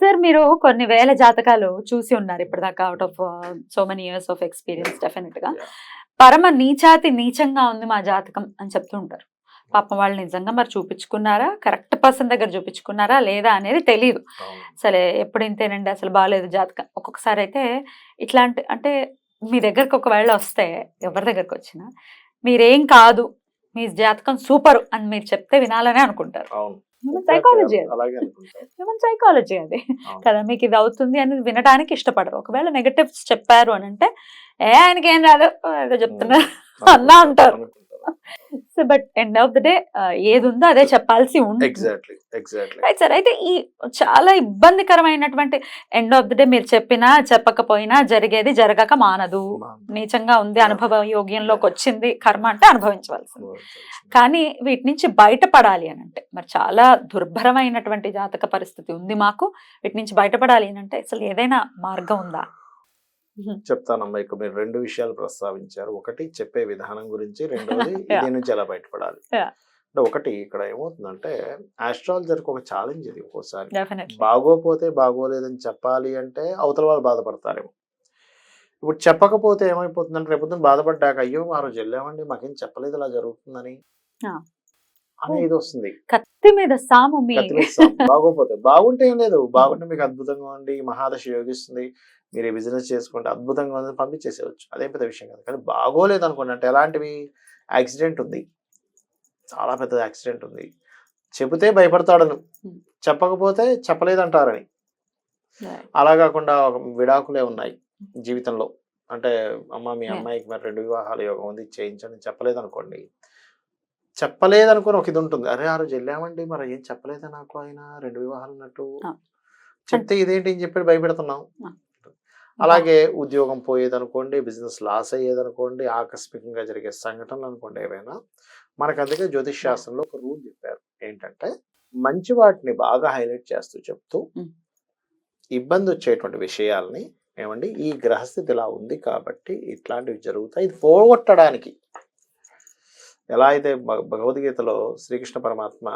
Sir మీరు కొన్ని వేల జాతకాలు చూసి ఉన్నారు ఇప్పటిదాకా, out of so many years of experience definite గా. పరమ నీచాతి నీచంగా ఉంది మా జాతకం అని చెప్తూ ఉంటారు. పాపం వాళ్ళు నిజంగా మరి చూపించుకున్నారా, కరెక్ట్ పర్సన్ దగ్గర చూపించుకున్నారా లేదా అనేది తెలియదు. సరే ఎప్పుడు ఇంతేనండి అసలు బాగాలేదు జాతకం. ఒక్కొక్కసారి అయితే ఇట్లాంటి అంటే మీ దగ్గరకు ఒకవేళ వస్తే, ఎవరి దగ్గరకు వచ్చినా మీరేం కాదు, మీ జాతకం సూపర్ అని మీరు చెప్తే వినాలనే అనుకుంటారు. హ్యూమన్ సైకాలజీ హ్యూమన్ సైకాలజీ అది కదా. మీకు ఇది అవుతుంది అని వినడానికి ఇష్టపడరు. ఒకవేళ నెగటివ్స్ చెప్పారు అని అంటే ఆయనకి ఏం రాదు ఏదో చెప్తున్నారు అన్నా అంటారు. So but end of the day ఏది ఉందో అదే చెప్పాల్సి ఉంటుంది. Right sir. అయితే ఈ చాలా ఇబ్బందికరమైనటువంటి ఎండ్ ఆఫ్ ద డే మీరు చెప్పినా చెప్పకపోయినా జరిగేది జరగక మానదు. నీచంగా ఉంది, అనుభవ యోగ్యంలోకి వచ్చింది, కర్మ అంటే అనుభవించవలసింది. కానీ వీటి నుంచి బయటపడాలి అని అంటే మరి చాలా దుర్భరమైనటువంటి జాతక పరిస్థితి ఉంది మాకు. వీటి నుంచి బయటపడాలి అని అంటే అసలు ఏదైనా మార్గం ఉందా? చెప్తానమ్మా. ఇక మీరు 2 విషయాలు ప్రస్తావించారు. ఒకటి చెప్పే విధానం గురించి, రెండోది దీని నుంచి ఎలా బయటపడాలి. అంటే ఒకటి ఇక్కడ ఏమవుతుందంటే ఆస్ట్రాలజర్కి ఒక ఛాలెంజ్ ఇది. ఒక్కోసారి బాగోపోతే బాగోలేదని చెప్పాలి అంటే అవతల వాళ్ళు బాధపడతారేమో. ఇప్పుడు చెప్పకపోతే ఏమైపోతుందంటే రేపు బాధపడ్డాక అయ్యో ఆ రోజు వెళ్ళామండి మాకేం చెప్పలేదు ఇలా జరుగుతుందని అనేది వస్తుంది. కత్తి మీద సాము. బాగోపోతే బాగుంటే ఏం లేదు, బాగుంటే మీకు అద్భుతంగా ఉంది, మహాదశ యోగిస్తుంది, మీరు ఈ బిజినెస్ చేసుకుంటే అద్భుతంగా ఉందని పంపించేసేవచ్చు, అదే పెద్ద విషయం కాదు. కానీ బాగోలేదు అనుకోండి అంటే ఎలాంటివి, యాక్సిడెంట్ ఉంది, చాలా పెద్ద యాక్సిడెంట్ ఉంది, చెబితే భయపడతాడను, చెప్పకపోతే చెప్పలేదంటారని. అలా కాకుండా విడాకులే ఉన్నాయి జీవితంలో. అంటే అమ్మ మీ అమ్మాయికి మరి 2 వివాహాల యోగం ఉంది చేయించండి చెప్పలేదనుకోండి, చెప్పలేదనుకుని ఒక ఇది ఉంటుంది. అరే ఆ రోజు వెళ్ళామండి మరి ఏం చెప్పలేదా నాకు ఆయన 2 వివాహాలు ఉన్నట్టు, చెప్తే ఇదేంటి అని చెప్పి భయపెడుతున్నాం. అలాగే ఉద్యోగం పోయేదనుకోండి, బిజినెస్ లాస్ అయ్యేదనుకోండి, ఆకస్మికంగా జరిగే సంఘటనలు అనుకోండి ఏవైనా, మనకు అందుకే జ్యోతిష్ శాస్త్రంలో ఒక రూల్ చెప్పారు. ఏంటంటే మంచి వాటిని బాగా హైలైట్ చేస్తూ చెప్తూ ఇబ్బంది వచ్చేటువంటి విషయాల్ని ఏమండి ఈ గ్రహస్థితి ఇలా ఉంది కాబట్టి ఇట్లాంటివి జరుగుతాయి, ఇది పోగొట్టడానికి. ఎలా అయితే భగవద్గీతలో శ్రీకృష్ణ పరమాత్మ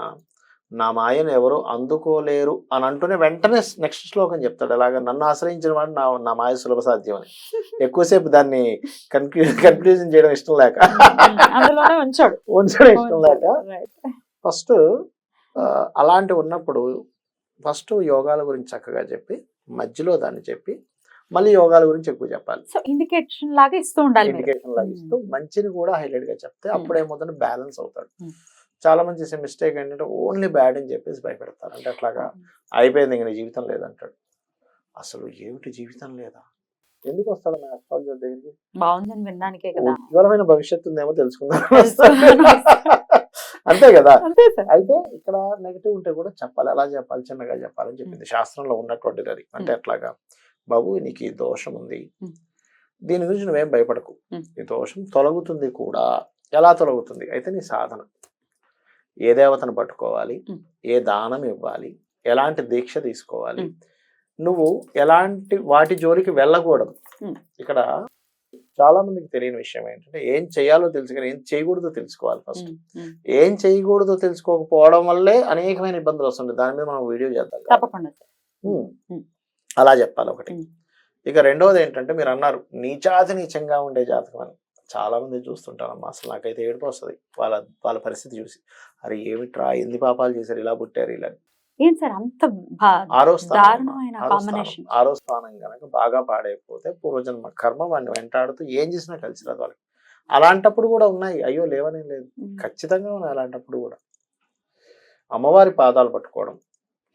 నా మాయను ఎవరు అందుకోలేరు అని అంటూనే వెంటనే నెక్స్ట్ శ్లోకం చెప్తాడు. అలాగా నన్ను ఆశ్రయించిన వాడు నా మాయ సులభ సాధ్యం అని. ఎక్కువసేపు దాన్ని కన్క్లూజన్ చేయడం ఇష్టం లేక ఉంచడం ఇష్టం లేక ఫస్ట్ అలాంటి ఉన్నప్పుడు ఫస్ట్ యోగాల గురించి చక్కగా చెప్పి మధ్యలో దాన్ని చెప్పి మళ్ళీ యోగాల గురించి ఎక్కువ చెప్పాలి. ఇండికేషన్ లాగా ఇస్తూ ఉండాలి. ఇండికేషన్ లాగా ఇస్తూ మంచిని కూడా హైలైట్ గా చెప్తే అప్పుడేమవుతుంది బ్యాలెన్స్ అవుతాడు. చాలా మంది చేసే మిస్టేక్ ఏంటంటే ఓన్లీ బ్యాడ్ అని చెప్పేసి భయపెడతారు. అంటే అట్లాగా అయిపోయింది ఇంక నీ జీవితం లేదంటాడు. అసలు ఏమిటి జీవితం లేదా, ఎందుకు వస్తాడు నా అస్ట్రాలజర్ దగ్గరికి? బాగుందని వినడానికే కదా. ఉజ్వలమైన భవిష్యత్తు ఉందేమో తెలుసుకుందాం అంతే కదా. అయితే ఇక్కడ నెగిటివ్ ఉంటే కూడా చెప్పాలి, అలా చెప్పాలి, చిన్నగా చెప్పాలని చెప్పింది శాస్త్రంలో ఉన్నటువంటిది అది. అంటే అట్లాగా బాబు నీకు ఈ దోషం ఉంది, దీని గురించి నువ్వేం భయపడకు, ఈ దోషం తొలగుతుంది కూడా. ఎలా తొలగుతుంది అయితే నీ సాధన, ఏ దేవతను పట్టుకోవాలి, ఏ దానం ఇవ్వాలి, ఎలాంటి దీక్ష తీసుకోవాలి, నువ్వు ఎలాంటి వాటి జోలికి వెళ్ళకూడదు. ఇక్కడ చాలా మందికి తెలియని విషయం ఏంటంటే ఏం చేయాలో తెలుసు కానీ ఏం చేయకూడదో తెలుసుకోవాలి. ఫస్ట్ ఏం చేయకూడదో తెలుసుకోకపోవడం వల్లే అనేకమైన ఇబ్బందులు వస్తుంటాయి. దాని మీద మనం వీడియో చేద్దాం. అలా చెప్పాలి ఒకటి. ఇక రెండవది ఏంటంటే మీరు అన్నారు నీచాతి నీచంగా ఉండే జాతకం అని. చాలా మంది చూస్తుంటారమ్మా, అసలు నాకైతే ఏడుపు వస్తుంది వాళ్ళ పరిస్థితి చూసి. అరే ఏమిట్రా ఎన్ని పాపాలు చేశారు, ఇలా పుట్టారు ఇలా. ఆరో స్థానం కనుక బాగా పాడైపోతే పూర్వజన్మ కర్మ వాడిని వెంటాడుతూ ఏం చేసినా కలిసి రాదు వాళ్ళకి. అలాంటప్పుడు కూడా ఉన్నాయి, అయ్యో లేవనే లేదు, ఖచ్చితంగా ఉన్నాయి అలాంటప్పుడు కూడా. అమ్మవారి పాదాలు పట్టుకోవడం.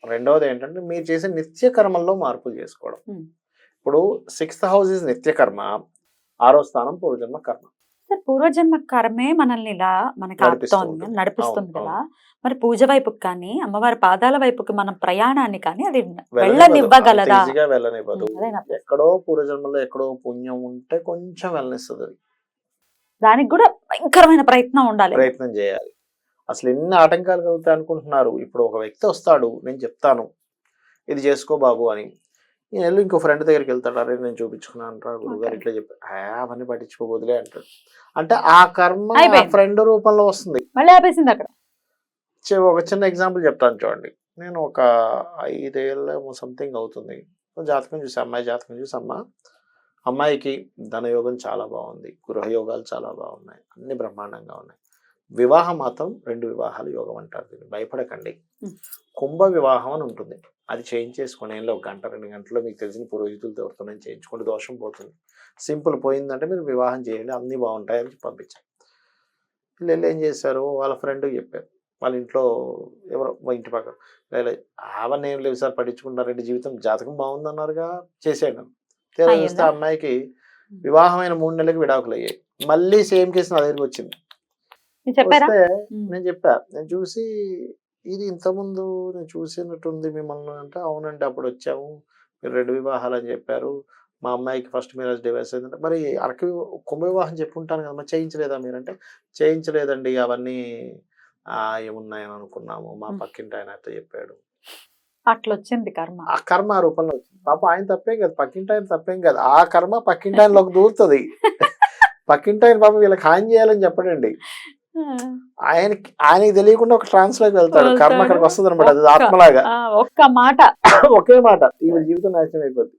రెండవది ఏంటంటే మీరు చేసే నిత్య కర్మల్లో మార్పులు చేసుకోవడం. ఇప్పుడు 6th హౌస్ ఇస్ నిత్యకర్మ, 6వ స్థానం పూర్వజన్మ కర్మ. పూర్వజన్మ కర్మే మనల్ని ఇలా మనకి నడిపిస్తుంది కదా. మరి పూజ వైపుకి కానీ అమ్మవారి పాదాల వైపుకి మనం ప్రయాణాన్ని కానీ అది వెళ్ళనివ్వగలదా? వెళ్ళనివ్వదు. ఎక్కడో పూర్వజన్మలో ఎక్కడో పుణ్యం ఉంటే కొంచెం వెళ్ళనిస్తుంది అది. దానికి కూడా భయంకరమైన ప్రయత్నం చేయాలి. అసలు ఎన్ని ఆటంకాలు కలుగుతాయి అనుకుంటున్నారు. ఇప్పుడు ఒక వ్యక్తి వస్తాడు, నేను చెప్తాను ఇది చేసుకో బాబు అని, నేను వెళ్ళి ఇంకో ఫ్రెండ్ దగ్గరికి వెళ్తాడు, అరే నేను చూపించుకున్నాను అంటారు గురుగారు ఇట్లా చెప్పి, అవన్నీ పట్టించుకోబోదులే అంటాడు. అంటే ఆ కర్మ ఫ్రెండ్ రూపంలో వస్తుంది. మళ్ళీ ఆపేసింది అక్కడ. ఒక చిన్న ఎగ్జాంపుల్ చెప్తాను చూడండి. నేను ఒక 5 ఏళ్ళ సంథింగ్ అవుతుంది. జాతకం చూసి అమ్మాయి జాతకం చూసి అమ్మాయికి ధనయోగం చాలా బాగుంది, గృహయోగాలు చాలా బాగున్నాయి, అన్ని బ్రహ్మాండంగా ఉన్నాయి. వివాహం మాత్రం 2 వివాహాల యోగం అంటారు, దీన్ని భయపడకండి. కుంభ వివాహం అని ఉంటుంది, అది చేయించేసుకుని ఏళ్ళలో 1 గంట 2 గంటల్లో మీకు తెలిసిన పురోహితులతో ఎవరితోనే చేయించుకోండి, దోషం పోతుంది. సింపుల్ పోయిందంటే మీరు వివాహం చేయండి, అన్నీ బాగుంటాయని పంపించారు. వీళ్ళు ఏం చేశారు, వాళ్ళ ఫ్రెండ్కి చెప్పారు, వాళ్ళ ఇంట్లో ఎవరో మా ఇంటి పక్కన లేదు అవన్నీ ఏం లేవు సార్ పట్టించుకుంటారండి, జీవితం జాతకం బాగుందన్నారుగా చేసాడు. తీరా చూస్తే అమ్మాయికి వివాహమైన 3 నెలలకు విడాకులు అయ్యాయి. మళ్ళీ సేమ్ కేసు నా దగ్గరికి వచ్చింది. వస్తే నేను చెప్పా, నేను చూసి ఇది ఇంతకుముందు నేను చూసినట్టుంది మిమ్మల్ని అంటే, అవునండి అప్పుడు వచ్చాము మీరు 2 వివాహాలు అని చెప్పారు, మా అమ్మాయికి ఫస్ట్ మ్యారేజ్ డివైస్ అయిందంటే, మరి కుంభ వివాహం చెప్పుంటాను కదా మరి చేయించలేదా మీరంటే, చేయించలేదండి అవన్నీ ఏమున్నాయని అనుకున్నాము, మా పక్కింటి ఆయన అయితే చెప్పాడు. అట్లా వచ్చింది కర్మ, ఆ కర్మ ఆ రూపంలో వచ్చింది. పాప ఆయన తప్పేం కాదు, పక్కింటి ఆయన తప్పేం కాదు, ఆ కర్మ పక్కింటి ఆయనలోకి దూరుతుంది. పక్కింటి ఆయన పాపం వీళ్ళకి హాని చేయాలని చెప్పడండి, ఆయనకి తెలియకుండా ఒక ట్రాన్స్ లోకి వెళ్తాడు, కర్మ అక్కడికి వస్తుంది అనమాట, అది ఆత్మలాగా ఒక్క మాట ఒకే మాట ఈ జీవితం నాశనం అయిపోద్ది.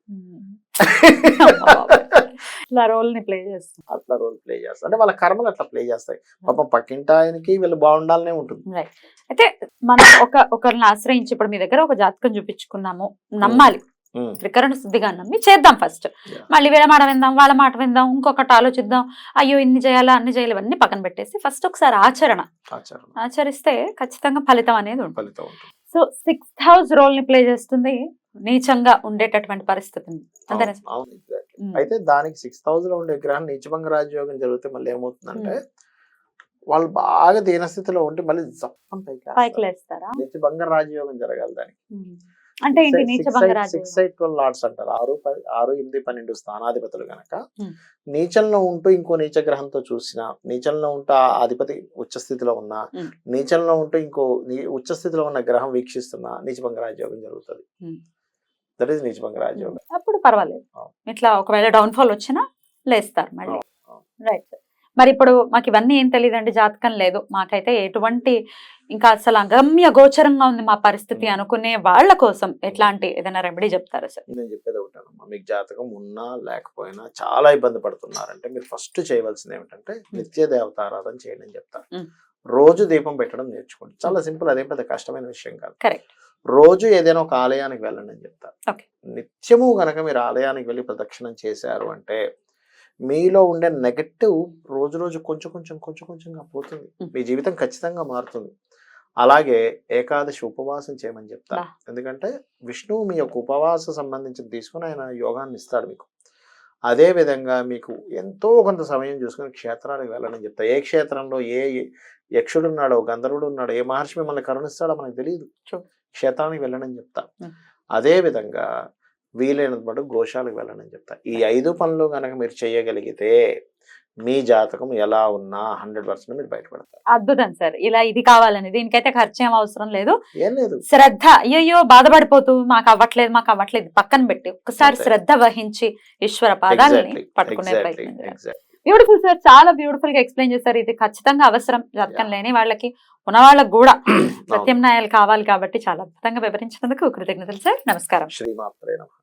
అట్లా రోల్ ని ప్లే చేస్తాం, అట్లా రోల్ ప్లే చేస్తాం అంటే వాళ్ళ కర్మలు అట్లా ప్లే చేస్తాయి. పాపం పక్కింటి ఆయనకి వీళ్ళు బాగుండాలనే ఉంటుంది. అయితే మనం ఒకరిని ఆశ్రయించి ఇప్పుడు మీ దగ్గర ఒక జాతకం చూపించుకున్నాము, నమ్మాలి, త్రికరణ శుద్ధిగా నమ్మి చేద్దాం. ఫస్ట్ మళ్ళీ వీళ్ళ మాట విందాం, వాళ్ళ మాట విందాం, ఇంకొకటి ఆలోచిద్దాం, అయ్యో ఇన్ని చేయాలా అన్ని చేయాలి, ఇవన్నీ పక్కన పెట్టేసి ఫస్ట్ ఒకసారి ఆచరిస్తే ఖచ్చితంగా ఫలితం అనేది ఉంటుంది. సో 6th హౌస్ రోల్ ని ప్లే చేస్తుంది, నీచంగా ఉండేటటువంటి పరిస్థితిని. అయితే దానికి 6th హౌస్ లో ఉండే గ్రహం నీచభంగ రాజయోగం జరిగితే మళ్ళీ ఏమవుతుందంటే, వాళ్ళు బాగా దీనస్థితిలో ఉంటే మళ్ళీ జప్పం పైకి లేస్తారా, నీచభంగ రాజయోగం జరగాలి దానికి. అంటే ఏంటి నీచభంగ రాజయోగం? 6, 8, 12 లార్డ్స్ అంటారు, 6, 8, 12 స్థానాధిపతులు గనక నీచంలో ఉంటూ ఇంకో నీచ గ్రహంతో చూసినా, నీచంలో ఉంటూ ఆ అధిపతి ఉచ్చ స్థితిలో ఉన్నా, నీచంలో ఉంటూ ఇంకో ఉచ్చ స్థితిలో ఉన్న గ్రహం వీక్షిస్తున్నా నీచభంగ రాజయోగం జరుగుతుంది. దట్ ఈస్ నీచభంగ రాజయోగం. అప్పుడు పర్వాలేదు, ఇట్లా ఒకవేళ డౌన్ ఫాల్ వచ్చినా లేస్తారు మళ్ళీ. రైట్. మరి ఇప్పుడు మాకు ఇవన్నీ ఏం తెలియదండి, జాతకం లేదు మాకైతే, ఎటువంటి ఇంకా అసలు అగమ్య గోచరంగా ఉంది మా పరిస్థితి అనుకునే వాళ్ళ కోసం ఎట్లాంటి ఏదైనా రెమెడీ చెప్తారా సార్? నేను చెప్పేది ఒకటేనమ్మా, మీకు జాతకం ఉన్నా లేకపోయినా చాలా ఇబ్బంది పడుతున్నారంటే మీరు ఫస్ట్ చేయవలసింది ఏమిటంటే నిత్య దేవతారాధన చేయండి అని చెప్తాను. రోజు దీపం పెట్టడం నేర్చుకోండి, చాలా సింపుల్, అదేం పెద్ద కష్టమైన విషయం కాదు. కరెక్ట్. రోజు ఏదైనా ఒక ఆలయానికి వెళ్ళండి అని చెప్తారు. నిత్యము గనక మీరు ఆలయానికి వెళ్ళి ప్రదక్షిణం చేశారు అంటే మీలో ఉండే నెగటివ్ రోజు రోజు కొంచెం కొంచెంగా పోతుంది, మీ జీవితం ఖచ్చితంగా మారుతుంది. అలాగే ఏకాదశి ఉపవాసం చేయమని చెప్తారు, ఎందుకంటే విష్ణువు మీ యొక్క ఉపవాస సంబంధించి తీసుకుని ఆయన యోగాన్ని ఇస్తాడు మీకు. అదే విధంగా మీకు ఎంతో కొంత సమయం చూసుకుని క్షేత్రాలకు వెళ్ళని చెప్తా. ఏ క్షేత్రంలో ఏ యక్షుడు ఉన్నాడో, గంధర్వుడు ఉన్నాడో, ఏ మహర్షి మిమ్మల్ని కరుణిస్తాడో మనకు తెలియదు, క్షేత్రానికి వెళ్ళనని చెప్తా. అదే విధంగా వీలైనంత మటు గోశాలకు వెళ్ళనని చెప్తా. ఈ 5 పనులు కనుక మీరు చేయగలిగితే మీ జాతకం ఎలా ఉన్నా 100% మీరు బయటపడతారు. అద్భుతం సార్. ఇలా ఇది కావాలని దీనికైతే ఖర్చు ఏం అవసరం లేదు, ఏం లేదు. శ్రద్ధ, అయ్యో బాధపడిపోతూ మాకు అవ్వట్లేదు పక్కన పెట్టి ఒకసారి శ్రద్ధ వహించి ఈశ్వర పాదాలని పట్టుకునే ప్రయత్నం. బ్యూటిఫుల్ సార్, చాలా బ్యూటిఫుల్ గా ఎక్స్ప్లెయిన్ చేశారు. ఇది ఖచ్చితంగా అవసరం, జాతకం లేని వాళ్ళకి ఉన్న వాళ్ళకి కూడా ప్రత్యామ్నాయాలు కావాలి కాబట్టి చాలా అద్భుతంగా వివరించినందుకు కృతజ్ఞతలు సార్. నమస్కారం. శ్రీమాత్రే నమః.